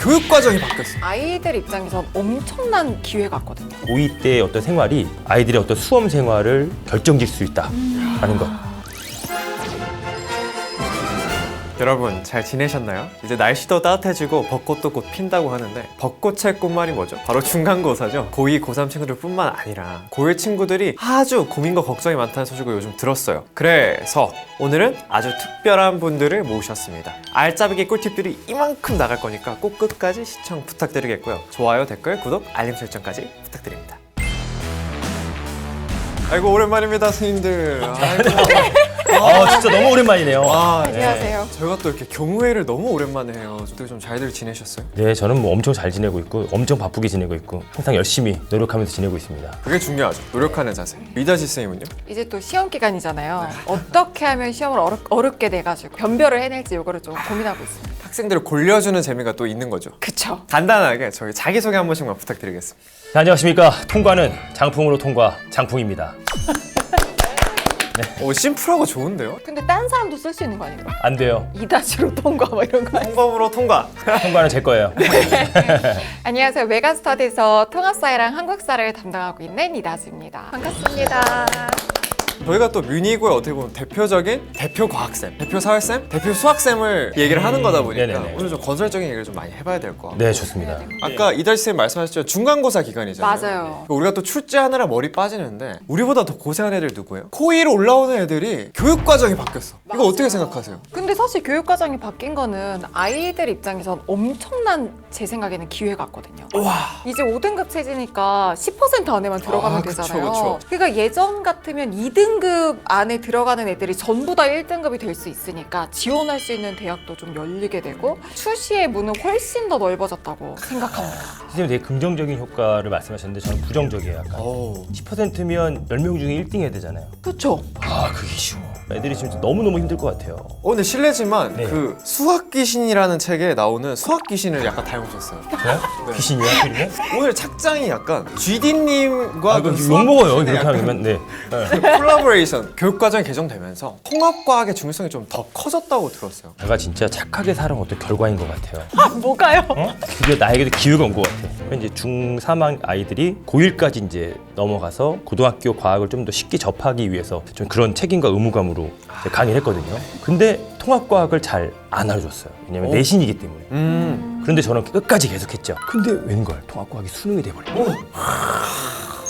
교육 과정이 바뀌었어. 아이들 입장에선 엄청난 기회 같거든요. 고2 때의 어떤 생활이 아이들의 어떤 수험 생활을 결정질 수 있다라는 것. 여러분 잘 지내셨나요? 이제 날씨도 따뜻해지고 벚꽃도 곧 핀다고 하는데 벚꽃의 꽃말이 뭐죠? 바로 중간고사죠. 고2, 고3 친구들 뿐만 아니라 고1 친구들이 아주 고민과 걱정이 많다는 소식을 요즘 들었어요. 그래서 오늘은 아주 특별한 분들을 모셨습니다. 알짜배기 꿀팁들이 이만큼 나갈 거니까 꼭 끝까지 시청 부탁드리겠고요. 좋아요, 댓글, 구독, 알림 설정까지 부탁드립니다. 아이고 오랜만입니다 선생님들. 진짜 너무 오랜만이네요. 안녕하세요. 저희가 또 이렇게 경우회를 너무 오랜만에 해요. 어떻게 좀 잘들 지내셨어요? 네, 저는 뭐 엄청 잘 지내고 있고 엄청 바쁘게 지내고 있고 항상 열심히 노력하면서 지내고 있습니다. 그게 중요하죠. 노력하는 자세. 이다지 쌤은요? 이제 또 시험 기간이잖아요. 어떻게 하면 시험을 어렵게 돼가지고 변별을 해낼지 이거를 좀 고민하고 있습니다. 학생들을 골려주는 재미가 또 있는 거죠. 그쵸? 간단하게 저희 자기소개 한 번씩만 부탁드리겠습니다. 자, 안녕하십니까. 통과는 장풍으로 통과, 장풍입니다. 심플하고 좋은데요? 근데 딴 사람도 쓸 수 있는 거 아닌가? 안 돼요. 이다시로 통과 뭐 이런 거. 통과으로 통과. 통과는 제 거예요. 안녕하세요. 메가스터디에서 통합사회랑 한국사를 담당하고 있는 이다지입니다. 반갑습니다. 저희가 또 뮤니고의 어떻게 보면 대표적인 대표 과학쌤, 대표 사회쌤, 대표 수학쌤을 얘기를 하는 거다 보니까 네네네. 오늘 좀 건설적인 얘기를 좀 많이 해봐야 될 것 같아요. 네, 좋습니다. 아까 이다지 쌤 말씀하셨죠? 중간고사 기간이잖아요. 맞아요. 우리가 또 출제하느라 머리 빠지는데 우리보다 더 고생한 애들 누구예요? 코2로 올라오는 애들이 교육 과정이 바뀌었어. 이거 어떻게 생각하세요? 근데 사실 교육과정이 바뀐 거는 아이들 입장에선 엄청난 제 생각에는 기회 같거든요. 와. 이제 5등급 체제니까 10% 안에만 들어가면 그쵸, 되잖아요. 그쵸. 그러니까 예전 같으면 2등급 안에 들어가는 애들이 전부 다 1등급이 될 수 있으니까 지원할 수 있는 대학도 좀 열리게 되고 출시의 문은 훨씬 더 넓어졌다고 생각합니다. 선생님 되게 긍정적인 효과를 말씀하셨는데 저는 부정적이에요. 약간. 10%면 10명 중에 1등 해야 되잖아요. 그렇죠? 아, 그게 쉬워. 애들이 지금 너무너무 힘들 것 같아요. 근데 실례지만 네. 그 수학 귀신이라는 책에 나오는 수학 귀신을 약간 닮으셨어요. 저요? 귀신이요? 그림에? 오늘 착장이 약간 GD님과 이거 욕먹어요. 그렇게 하면. 네. 콜라보레이션 교육과정이 개정되면서 통합과학의 중요성이 좀 더 커졌다고 들었어요. 내가 진짜 착하게 살아온 어떤 결과인 것 같아요. 뭐가요? 드디어 나에게도 기회가 온 것 같아. 이제 중3 아이들이 고1까지 이제 넘어가서 고등학교 과학을 좀 더 쉽게 접하기 위해서 좀 그런 책임과 의무감으로 이제 강의를 했거든요. 근데 통합과학을 잘 안 알려줬어요. 왜냐면 내신이기 때문에. 그런데 저는 끝까지 계속했죠. 근데 웬걸 통합과학이 수능이 돼버려요.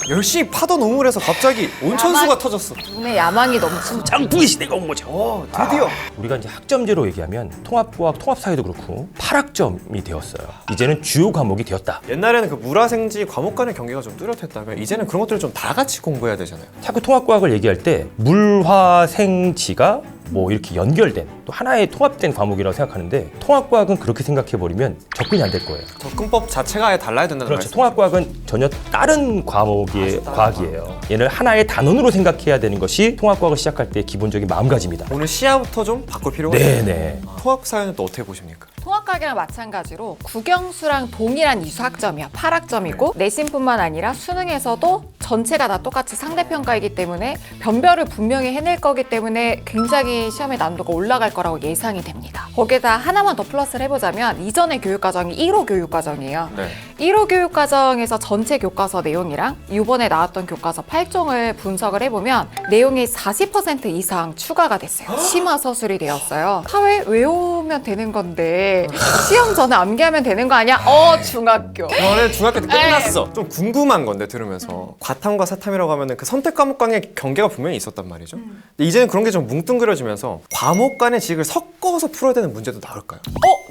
열심히 파던 우물에서 갑자기 온천수가 터졌어. 눈에 야망이 넘치는 장풍의 시대가 온 거죠. 드디어. 우리가 이제 학점제로 얘기하면 통합과학, 통합사회도 그렇고 8학점이 되었어요. 이제는 주요 과목이 되었다. 옛날에는 그 물화생지 과목 간의 경계가 좀 뚜렷했다면 이제는 그런 것들을 좀 다 같이 공부해야 되잖아요. 자꾸 통합과학을 얘기할 때 물화생지가 뭐 이렇게 연결된 또 하나의 통합된 과목이라고 생각하는데 통합과학은 그렇게 생각해버리면 접근이 안 될 거예요. 접근법 자체가 아예 달라야 된다는 그렇죠. 말씀. 통합과학은 전혀 다른 과목의 과학이에요. 얘를 하나의 단원으로 생각해야 되는 것이 통합과학을 시작할 때 기본적인 마음가짐이다. 오늘 시야부터 좀 바꿀 필요가 네네. 있어요. 통합사회는 또 어떻게 보십니까? 통합과학이랑 마찬가지로 국영수랑 동일한 이수학점이야. 8학점이고 내신뿐만 아니라 수능에서도 전체가 다 똑같이 상대평가이기 때문에 변별을 분명히 해낼 거기 때문에 굉장히 시험의 난도가 올라갈 거라고 예상이 됩니다. 거기에다 하나만 더 플러스를 해보자면 이전의 교육과정이 1호 교육과정이에요. 네. 1호 교육과정에서 전체 교과서 내용이랑 이번에 나왔던 교과서 8종을 분석을 해보면 내용이 40% 이상 추가가 됐어요. 심화 서술이 되었어요. 사회 외우면 되는 건데 시험 전에 암기하면 되는 거 아니야? 중학교. 저는 중학교 때 끝났어. 좀 궁금한 건데 들으면서 과탐과 사탐이라고 하면은 그 선택 과목 간의 경계가 분명히 있었단 말이죠. 근데 이제는 그런 게 좀 뭉뚱그려지면서 과목 간의 지식을 섞어서 풀어야 되는 문제도 나올까요?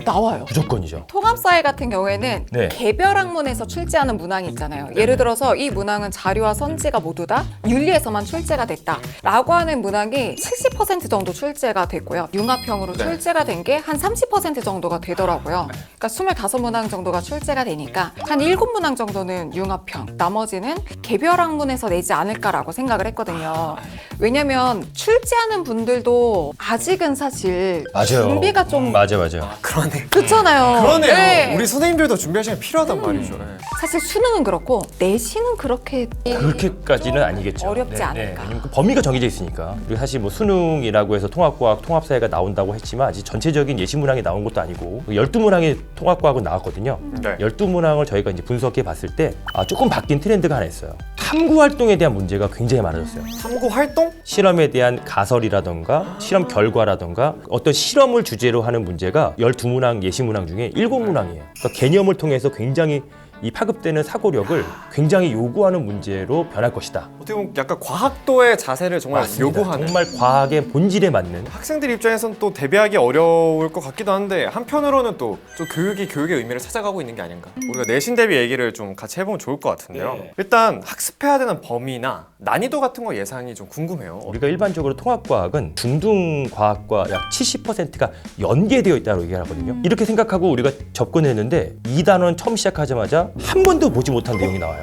나와요. 무조건이죠. 통합사회 같은 경우에는 네. 개별 학문에서 출제하는 문항이 있잖아요. 예를 들어서 이 문항은 자료와 선지가 모두 다 윤리에서만 출제가 됐다 라고 하는 문항이 70% 정도 출제가 됐고요. 융합형으로 네. 출제가 된 게 한 30% 정도가 되더라고요. 그러니까 25문항 정도가 출제가 되니까 한 7문항 정도는 융합형, 나머지는 개별 학문에서 내지 않을까라고 생각을 했거든요. 왜냐면 출제하는 분들도 아직은 사실 맞아요. 준비가 좀 맞아요. 그러네. 그렇잖아요. 그러네요. 네. 우리 선생님들도 준비할 시간이 필요하단 말이죠. 네. 사실 수능은 그렇고 내신은 그렇게 그렇게까지는 아니겠죠. 어렵지 않을까. 왜냐면 그 범위가 정해져 있으니까. 그리고 사실 뭐 수능이라고 해서 통합과학, 통합사회가 나온다고 했지만 아직 전체적인 예시 문항이 나온 것도 아니고 있고 12문항의 통합과학은 나왔거든요. 네. 12문항을 저희가 이제 분석해 봤을 때 조금 바뀐 트렌드가 하나 있어요. 탐구 활동에 대한 문제가 굉장히 많아졌어요. 탐구 활동? 실험에 대한 가설이라던가 실험 결과라던가 어떤 실험을 주제로 하는 문제가 12문항 예시문항 중에 7문항이에요. 그러니까 개념을 통해서 굉장히 이 파급되는 사고력을 굉장히 요구하는 문제로 변할 것이다. 어떻게 보면 약간 과학도의 자세를 정말 맞습니다. 요구하는. 정말 과학의 본질에 맞는. 학생들 입장에선 또 대비하기 어려울 것 같기도 한데 한편으로는 또 좀 교육의 의미를 찾아가고 있는 게 아닌가. 우리가 내신 대비 얘기를 좀 같이 해보면 좋을 것 같은데요. 네. 일단 학습해야 되는 범위나 난이도 같은 거 예상이 좀 궁금해요. 우리가 일반적으로 통합과학은 중등과학과 약 70%가 연계되어 있다고 얘기를 하거든요. 이렇게 생각하고 우리가 접근했는데 2단원 처음 시작하자마자 한 번도 보지 못한 내용이 나와요.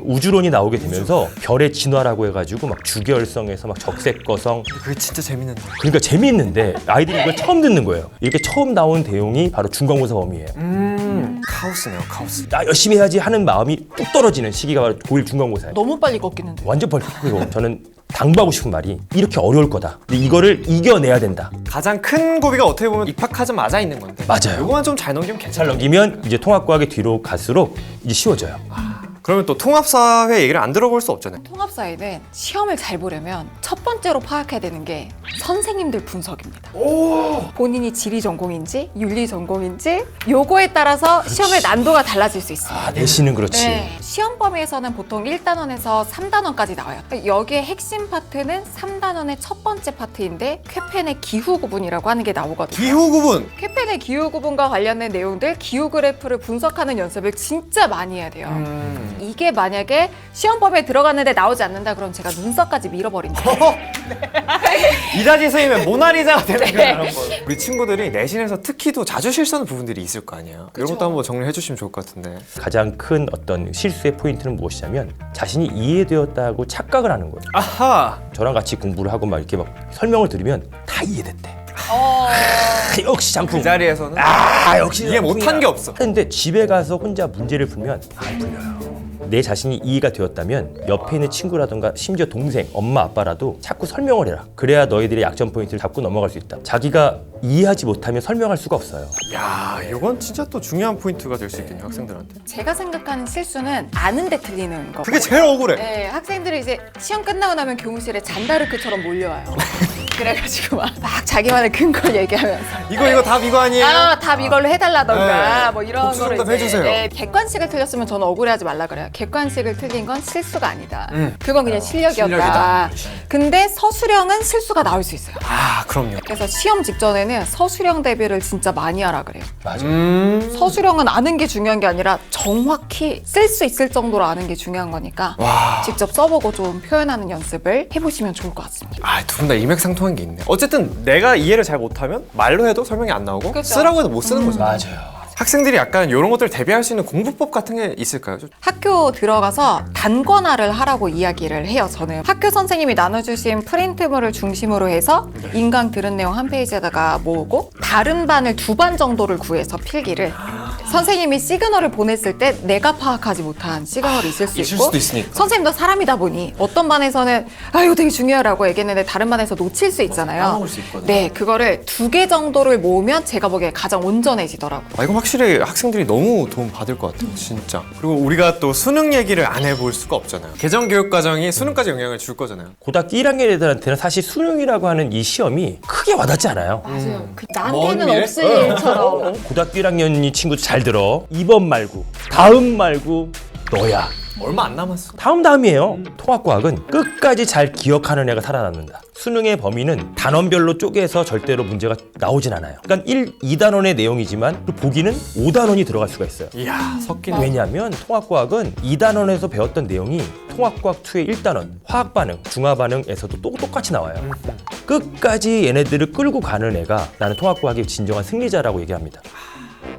우주론이 나오게 되면서 별의 진화라고 해가지고 막 주결성에서 막 적색거성, 그게 진짜 재밌는데. 그러니까 재미있는데 아이들이 이걸 처음 듣는 거예요. 이렇게 처음 나온 내용이 바로 중간고사 범위예요. 카오스네요, 카오스. 나 열심히 해야지 하는 마음이 뚝 떨어지는 시기가 바로 고1 중간고사예요. 너무 빨리 꺾이는데. 완전 벌떡이고 저는 당부하고 싶은 말이 이렇게 어려울 거다. 근데 이거를 이겨내야 된다. 가장 큰 고비가 어떻게 보면 입학하자마자 있는 건데. 맞아요. 요거만 좀 잘 넘기면 잘 괜찮아요. 넘기면 이제 통합과학의 뒤로 갈수록 이제 쉬워져요. 그러면 또 통합사회 얘기를 안 들어볼 수 없잖아요. 통합사회는 시험을 잘 보려면 첫 번째로 파악해야 되는 게 선생님들 분석입니다. 본인이 지리 전공인지 윤리 전공인지 요거에 따라서 시험의 난도가 달라질 수 있습니다. 내신은 그렇지. 네, 시험 범위에서는 보통 1단원에서 3단원까지 나와요. 여기에 핵심 파트는 3단원의 첫 번째 파트인데 쾌펜의 기후 구분이라고 하는 게 나오거든요. 기후 구분. 쾌펜의 기후 구분과 관련된 내용들, 기후 그래프를 분석하는 연습을 진짜 많이 해야 돼요. 이게 만약에 시험 범위에 들어갔는데 나오지 않는다 그럼 제가 눈썹까지 밀어버린다. 이다지 선생님의 모나리자가 되는 네. 거예요. 우리 친구들이 내신에서 특히 또 자주 실수하는 부분들이 있을 거 아니에요. 이런 것도 한번 정리해 주시면 좋을 것 같은데. 가장 큰 어떤 실수의 포인트는 무엇이냐면 자신이 이해되었다고 착각을 하는 거예요. 아하. 저랑 같이 공부를 하고 막 이렇게 막 설명을 들으면 다 이해됐대. 역시 장풍. 그 자리에서는 역시 이해 못한 게 없어. 근데 집에 가서 혼자 문제를 풀면 안 풀려요. 내 자신이 이해가 되었다면 옆에 있는 친구라든가 심지어 동생, 엄마, 아빠라도 자꾸 설명을 해라. 그래야 너희들의 약점 포인트를 잡고 넘어갈 수 있다. 자기가 이해하지 못하면 설명할 수가 없어요. 야, 이건 진짜 또 중요한 포인트가 될 수 있겠네요, 학생들한테. 제가 생각하는 실수는 아는데 틀리는 거. 그게 제일 억울해. 네, 학생들이 이제 시험 끝나고 나면 교무실에 잔다르크처럼 몰려와요. 그래가지고 막 자기만의 근거 얘기하면서 이거 답 이거 아니에요? 답 이걸로 해달라던가 네. 뭐 이런 복수 거를 정답 해주세요. 객관식을 틀렸으면 저는 억울해하지 말라 그래요. 객관식을 틀린 건 실수가 아니다. 음. 그건 그냥 실력이었다. 실력이다. 근데 서술형은 실수가 나올 수 있어요. 아, 그럼요. 그래서 시험 직전에는 서술형 대비를 진짜 많이 하라 그래요. 맞아. 서술형은 아는 게 중요한 게 아니라 정확히 쓸 수 있을 정도로 아는 게 중요한 거니까 와. 직접 써보고 좀 표현하는 연습을 해보시면 좋을 것 같습니다. 아, 두 분 다 일맥상통한 게 있네. 어쨌든 내가 이해를 잘 못하면 말로 해도 설명이 안 나오고 그쵸. 쓰라고 해도 못 쓰는 거죠. 맞아요. 학생들이 약간 이런 것들 대비할 수 있는 공부법 같은 게 있을까요? 학교 들어가서 단권화를 하라고 이야기를 해요. 저는 학교 선생님이 나눠주신 프린트물을 중심으로 해서 인강 들은 내용 한 페이지에다가 모으고 다른 반을 2반 정도를 구해서 필기를 선생님이 시그널을 보냈을 때 내가 파악하지 못한 시그널이 있을 수 있을 있고 수도 있으니까. 선생님도 사람이다 보니 어떤 반에서는 이거 되게 중요하라고 얘기했는데 다른 반에서 놓칠 수 있잖아요. 까먹을 수 있거든요. 네, 그거를 2개 정도를 모으면 제가 보기에 가장 온전해지더라고요. 아, 이건 확실히 학생들이 너무 도움 받을 것 같아요, 진짜. 그리고 우리가 또 수능 얘기를 안 해볼 수가 없잖아요. 개정교육과정이 수능까지 영향을 줄 거잖아요. 고등학교 1학년 애들한테는 사실 수능이라고 하는 이 시험이 크게 와닿지 않아요. 맞아요. 그 먼 나한테는 미래? 없을 일처럼. 고등학교 1학년이 친구 잘 들어. 이번 말고 다음 말고 너야. 얼마 안 남았어. 다음이에요. 통합과학은 끝까지 잘 기억하는 애가 살아남는다. 수능의 범위는 단원별로 쪼개서 절대로 문제가 나오진 않아요. 그러니까 2단원의 내용이지만 그 보기는 5단원이 들어갈 수가 있어요. 이야, 섞이네. 왜냐하면 통합과학은 2단원에서 배웠던 내용이 통합과학 2의 1단원 화학반응, 중화반응에서도 똑같이 나와요. 끝까지 얘네들을 끌고 가는 애가 나는 통합과학의 진정한 승리자라고 얘기합니다.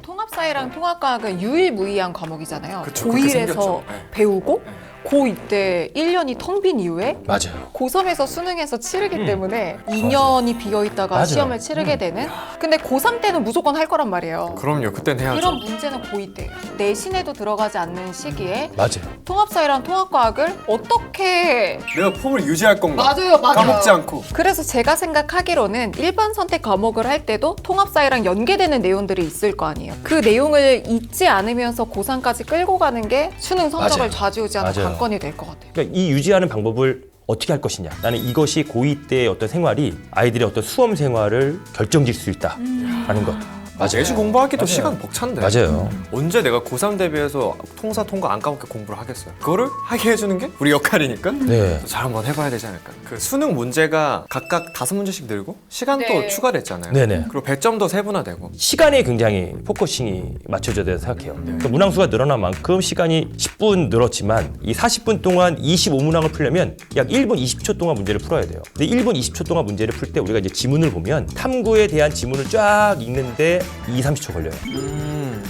통합사회랑 통합과학은 유일무이한 과목이잖아요. 그쵸, 그렇게 고1에서 생겼죠. 네. 배우고 고2 때 1년이 텅 빈 이후에 맞아요. 고3에서 수능에서 치르기 때문에 2년이 비어있다가 맞아요. 시험을 치르게 되는. 근데 고3 때는 무조건 할 거란 말이에요. 그럼요. 그땐 해야죠. 그런 문제는 고2 때예요. 내신에도 들어가지 않는 시기에 맞아요. 통합사회랑 통합과학을 어떻게 내가 폼을 유지할 건가? 맞아요. 까먹지 않고. 그래서 제가 생각하기로는 일반 선택 과목을 할 때도 통합사회랑 연계되는 내용들이 있을 거 아니에요. 그 내용을 잊지 않으면서 고3까지 끌고 가는 게 수능 성적을 맞아요. 좌지우지하는 맞아요. 관건이 될 것 같아요. 그러니까 이 유지하는 방법을 어떻게 할 것이냐. 나는 이것이 고2 때의 어떤 생활이 아이들의 어떤 수험 생활을 결정질 수 있다라는 것. 맞아요. 내신 공부하기도 맞아요. 시간 벅찬데. 맞아요. 언제 내가 고3 대비해서 통사 통과 안 까먹게 공부를 하겠어요. 그거를 하게 해주는 게 우리 역할이니까 네. 잘 한번 해봐야 되지 않을까. 그 수능 문제가 각각 5문제씩 늘고 시간도 네. 추가됐잖아요. 네네. 그리고 배점도 세분화되고. 시간에 굉장히 포커싱이 맞춰져야 된다고 생각해요. 그러니까 문항수가 늘어난 만큼 시간이 10분 늘었지만 이 40분 동안 25문항을 풀려면 약 1분 20초 동안 문제를 풀어야 돼요. 근데 1분 20초 동안 문제를 풀 때 우리가 이제 지문을 보면 탐구에 대한 지문을 쫙 읽는데 30초 걸려요.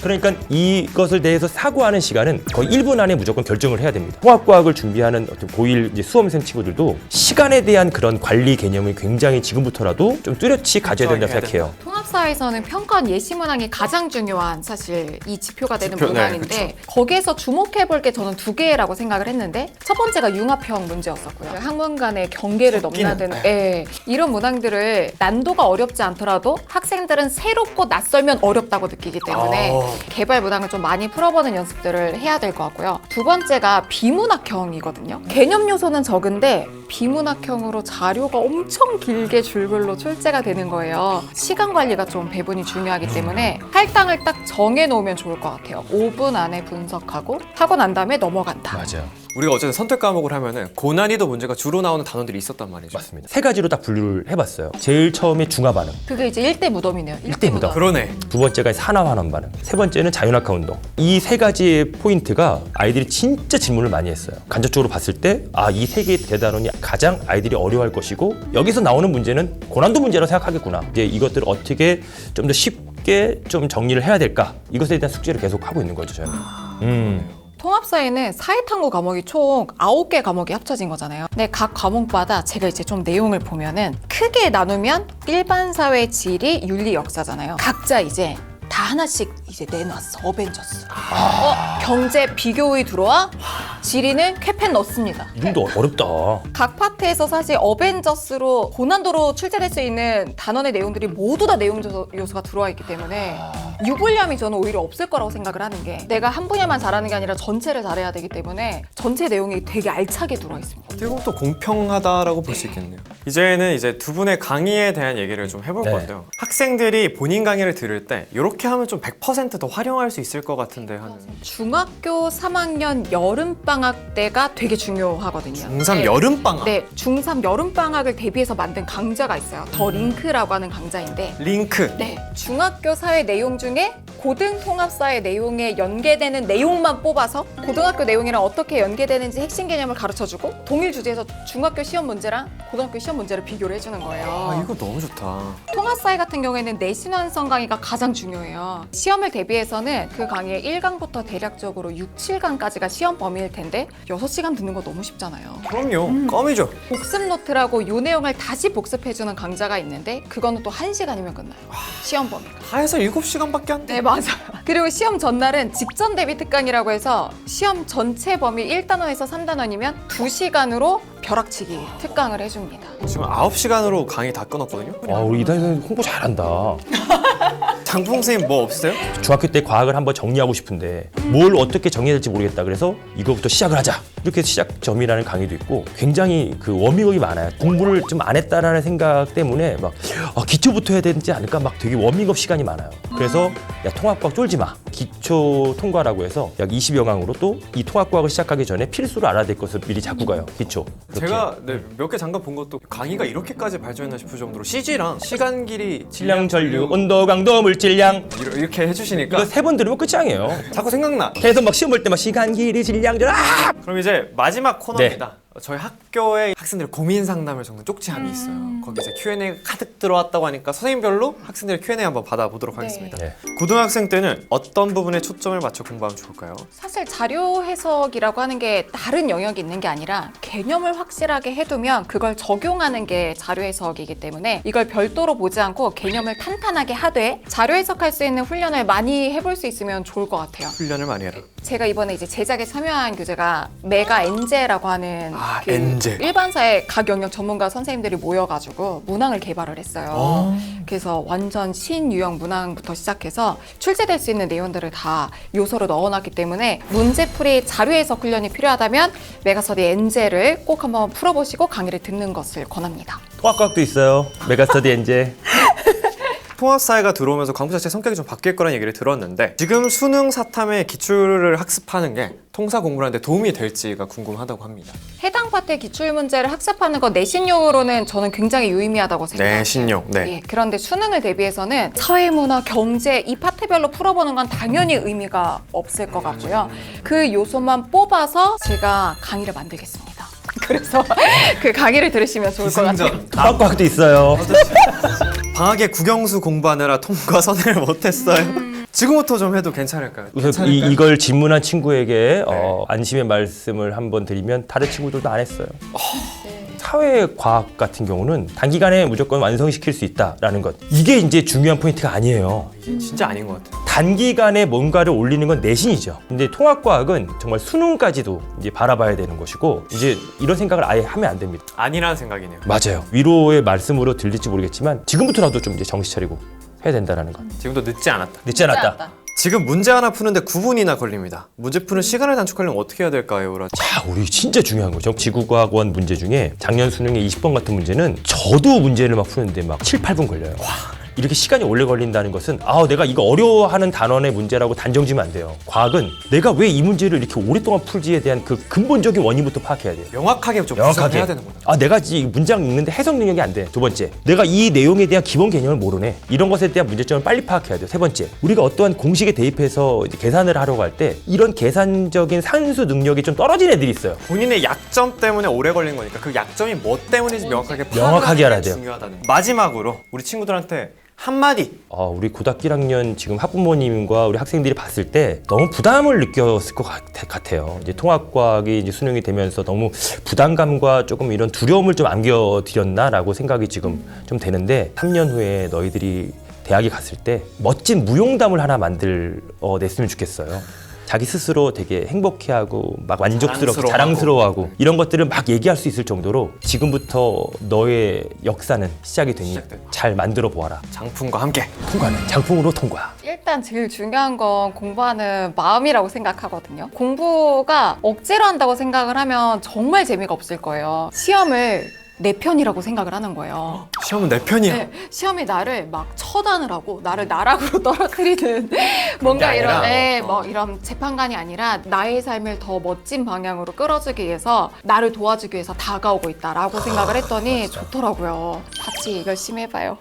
그러니까 이것을 대해서 사고하는 시간은 거의 1분 안에 무조건 결정을 해야 됩니다. 통합과학을 준비하는 어떤 고1 이제 수험생 친구들도 시간에 대한 그런 관리 개념이 굉장히 지금부터라도 좀 뚜렷이 가져야 된다고 해야 생각해요. 통합사에서는 평가원 예시 문항이 가장 중요한 사실 이 지표가 되는 지표, 네, 문항인데 거기에서 주목해 볼 게 저는 2개라고 생각을 했는데 첫 번째가 융합형 문제였었고요. 학문 간의 경계를 넘나드는 이런 문항들을 난도가 어렵지 않더라도 학생들은 새롭고 낯설면 어렵다고 느끼기 때문에 개발 문항을 좀 많이 풀어보는 연습들을 해야 될 것 같고요. 두 번째가 비문학형이거든요. 개념 요소는 적은데 비문학형으로 자료가 엄청 길게 줄글로 출제가 되는 거예요. 시간 관리가 좀 배분이 중요하기 때문에 할당을 딱 정해놓으면 좋을 것 같아요. 5분 안에 분석하고 하고 난 다음에 넘어간다. 맞아요. 우리가 어쨌든 선택 과목을 하면은 고난이도 문제가 주로 나오는 단원들이 있었단 말이죠. 맞습니다. 세 가지로 딱 분류를 해봤어요. 제일 처음에 중화 반응, 그게 이제 1대 무덤이네요. 1대 무덤. 그러네. 두 번째가 산화 환원 반응, 세 번째는 자윤학화 운동. 이 세 가지의 포인트가 아이들이 진짜 질문을 많이 했어요. 간접적으로 봤을 때 이 세 개의 대단원이 가장 아이들이 어려워할 것이고 여기서 나오는 문제는 고난도 문제라고 생각하겠구나. 이제 이것들을 어떻게 좀 더 쉽게 좀 정리를 해야 될까? 이것에 대한 숙제를 계속 하고 있는 거죠, 저는. 통합사회는 사회탐구 과목이 총 9개 과목이 합쳐진 거잖아요. 근데 각 과목마다 제가 이제 좀 내용을 보면은 크게 나누면 일반 사회 지리, 윤리, 역사잖아요. 각자 이제 다 하나씩 이제 내놨어. 어벤져스. 경제 비교의 들어와. 지리는 쾌펜 넣습니다. 이름도 어렵다. 각 파트에서 사실 어벤져스로 고난도로 출제될 수 있는 단원의 내용들이 모두 다 내용 요소가 들어와 있기 때문에 유불리함이 저는 오히려 없을 거라고 생각을 하는 게 내가 한 분야만 잘하는 게 아니라 전체를 잘해야 되기 때문에 전체 내용이 되게 알차게 들어와 있습니다. 어떻게 보면 또 공평하다라고 볼 수 있겠네요. 이제는 이제 두 분의 강의에 대한 얘기를 좀 해볼 네. 건데요. 학생들이 본인 강의를 들을 때 이렇게 하면 좀 100% 더 활용할 수 있을 것 같은데 하는. 중학교 3학년 여름방학 때가 되게 중요하거든요. 중3 여름방학. 네, 중3 여름방학을 대비해서 만든 강좌가 있어요. 더 링크라고 하는 강좌인데 링크. 네, 중학교 사회 내용 중에 고등 통합사회 내용에 연계되는 내용만 뽑아서 고등학교 내용이랑 어떻게 연계되는지 핵심 개념을 가르쳐주고 동일 주제에서 중학교 시험 문제랑 고등학교 시험 문제를 비교를 해주는 거예요. 이거 너무 좋다. 통합사회 같은 경우에는 내신 완성 강의가 가장 중요해요. 시험을 대비해서는 그 강의의 1강부터 대략적으로 6, 7강까지가 시험 범위일 텐데 6시간 듣는 거 너무 쉽잖아요. 그럼요. 껌이죠. 복습 노트라고 이 내용을 다시 복습해주는 강좌가 있는데 그거는 또 1시간이면 끝나요. 시험 범위가. 다 해서 7시간밖에 안 돼. 네, 맞아요. 그리고 시험 전날은 직전 대비 특강이라고 해서 시험 전체 범위 1단원에서 3단원이면 2시간으로 벼락치기 특강을 해줍니다. 지금 9시간으로 강의 다 끊었거든요. 우리 이다희 선생님 홍보 잘한다. 장풍 선생님 뭐 없으세요? 중학교 때 과학을 한번 정리하고 싶은데 뭘 어떻게 정리해야 될지 모르겠다. 그래서 이거부터 시작을 하자. 이렇게 시작점이라는 강의도 있고 굉장히 그 워밍업이 많아요. 공부를 좀 안 했다라는 생각 때문에 막 기초부터 해야 되지 않을까 막 되게 워밍업 시간이 많아요. 그래서 야 통합과학 쫄지 마. 기초 통과라고 해서 약 20여 강으로 또 이 통합과학을 시작하기 전에 필수로 알아야 될 것을 미리 잡고 가요. 기초. 그렇게. 제가 몇 개 잠깐 본 것도 강의가 이렇게까지 발전했나 싶을 정도로 CG랑 시간 길이, 질량, 전류, 온도, 강도, 물질량 이렇게 해주시니까 이거 3번 들으면 끝이 아니에요. 자꾸 생각나. 계속 막 시험 볼 때 막 시간, 길이, 질량, 그럼 이제 마지막 코너입니다. 저희 학교의 학생들 고민 상담을 적는 쪽지함이 있어요. 거기 이제 Q&A가 가득 들어왔다고 하니까 선생님별로 학생들의 Q&A 한번 받아보도록 하겠습니다. 네. 고등학생 때는 어떤 부분에 초점을 맞춰 공부하면 좋을까요? 사실 자료 해석이라고 하는 게 다른 영역이 있는 게 아니라 개념을 확실하게 해두면 그걸 적용하는 게 자료 해석이기 때문에 이걸 별도로 보지 않고 개념을 탄탄하게 하되 자료 해석할 수 있는 훈련을 많이 해볼 수 있으면 좋을 것 같아요. 훈련을 많이 해라. 제가 이번에 이제 제작에 참여한 교재가 메가 엔제라고 하는 엔제. 일반사의 각 영역 전문가 선생님들이 모여가지고 문항을 개발을 했어요. 그래서 완전 신유형 문항부터 시작해서 출제될 수 있는 내용들을 다 요소로 넣어놨기 때문에 문제풀이 자료 해석 훈련이 필요하다면 메가스터디 엔제를 꼭 한번 풀어보시고 강의를 듣는 것을 권합니다. 통합과학도 있어요. 메가스터디 엔제. 통합사회가 들어오면서 과목 자체 성격이 좀 바뀔 거라는 얘기를 들었는데 지금 수능 사탐의 기출을 학습하는 게 통사 공부를 하는데 도움이 될지가 궁금하다고 합니다. 해당 파트의 기출문제를 학습하는 건 내신용으로는 저는 굉장히 유의미하다고 생각해요. 내신용. 네. 예, 그런데 수능을 대비해서는 사회문화, 경제 이 파트별로 풀어보는 건 당연히 의미가 없을 것 같고요. 그 요소만 뽑아서 제가 강의를 만들겠습니다. 그래서 그 강의를 들으시면 좋을 것 같아요. 통합과학도 있어요. 방학에 국영수 공부하느라 통과 선회를 못했어요. 지금부터 좀 해도 괜찮을까요? 우선 이걸 질문한 친구에게 안심의 말씀을 한번 드리면 다른 친구들도 안 했어요. 사회과학 같은 경우는 단기간에 무조건 완성시킬 수 있다라는 것. 이게 이제 중요한 포인트가 아니에요. 진짜 아닌 것 같아요. 단기간에 뭔가를 올리는 건 내신이죠. 근데 통합과학은 정말 수능까지도 이제 바라봐야 되는 것이고 이제 이런 생각을 아예 하면 안 됩니다. 아니라는 생각이네요. 맞아요. 위로의 말씀으로 들릴지 모르겠지만 지금부터라도 좀 이제 정신 차리고 해야 된다는 것. 지금도 늦지 않았다. 늦지 않았다. 지금 문제 하나 푸는데 9분이나 걸립니다. 문제 푸는 시간을 단축하려면 어떻게 해야 될까요? 자, 우리 진짜 중요한 거죠. 지구과학원 문제 중에 작년 수능에 20번 같은 문제는 저도 문제를 막 푸는데 막 7, 8분 걸려요. 이렇게 시간이 오래 걸린다는 것은 내가 이거 어려워하는 단원의 문제라고 단정 지면 안 돼요. 과학은 내가 왜 이 문제를 이렇게 오랫동안 풀지에 대한 그 근본적인 원인부터 파악해야 돼요. 명확하게 좀 분석해야 되는구나. 내가 이 문장 읽는데 해석 능력이 안 돼. 두 번째, 내가 이 내용에 대한 기본 개념을 모르네. 이런 것에 대한 문제점을 빨리 파악해야 돼요. 세 번째, 우리가 어떠한 공식에 대입해서 이제 계산을 하려고 할 때 이런 계산적인 산수 능력이 좀 떨어진 애들이 있어요. 본인의 약점 때문에 오래 걸린 거니까 그 약점이 뭐 때문인지 명확하게 명확하게 알아야 파악하는 게 돼요. 중요하다는. 마지막으로 우리 친구들한테 한마디. 우리 고등학교 1학년 지금 학부모님과 우리 학생들이 봤을 때 너무 부담을 느꼈을 것 같아요. 이제 통합과학이 이제 수능이 되면서 너무 부담감과 조금 이런 두려움을 좀 안겨드렸나라고 생각이 지금 좀 되는데 3년 후에 너희들이 대학에 갔을 때 멋진 무용담을 하나 냈으면 좋겠어요. 자기 스스로 되게 행복해하고 막 만족스럽고 자랑스러워하고 이런 것들을 막 얘기할 수 있을 정도로 지금부터 너의 역사는 시작이 되니 잘 만들어 보아라. 장풍과 함께. 통과는 장풍으로 통과. 일단 제일 중요한 건 공부하는 마음이라고 생각하거든요. 공부가 억지로 한다고 생각을 하면 정말 재미가 없을 거예요. 시험을 내 편이라고 생각을 하는 거예요. 시험은 내 편이야. 네, 시험이 나를 막 처단을 나를 나락으로 떨어뜨리는 뭔가 이런 이런 재판관이 아니라 나의 삶을 더 멋진 방향으로 끌어주기 위해서 나를 도와주기 위해서 다가오고 있다라고 생각을 했더니 좋더라고요. 같이 열심히 해봐요.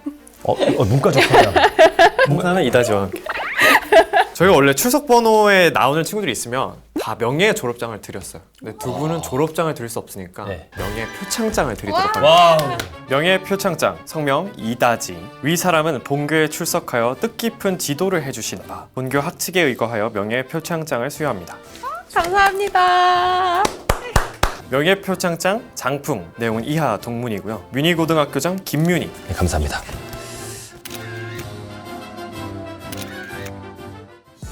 문과 좋다. 문과는 이다지와 함께. 저희가 원래 출석 번호에 나오는 친구들이 있으면 다 명예 졸업장을 드렸어요. 근데 두 분은 졸업장을 드릴 수 없으니까 명예 표창장을 드리도록 하겠습니다. 명예 표창장, 성명 이다지. 위 사람은 본교에 출석하여 뜻깊은 지도를 해주신 바 본교 학칙에 의거하여 명예 표창장을 수여합니다. 감사합니다. 명예 표창장 장풍, 내용은 이하 동문이고요. 뮤니고등학교장 김윤희. 네, 감사합니다.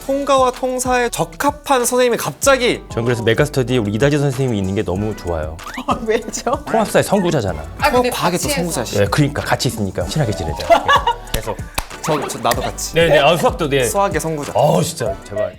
통과와 통사에 적합한 선생님이 갑자기 전 그래서 메가스터디에 우리 이다지 선생님이 있는 게 너무 좋아요. 왜죠? 통합사의 선구자잖아. 근데 과학의 또 같이 선구자시. 네, 그러니까 같이 있으니까 친하게 지내자. 그래서 저 나도 같이. 네네 수학도 네. 수학의 선구자. 진짜 제발.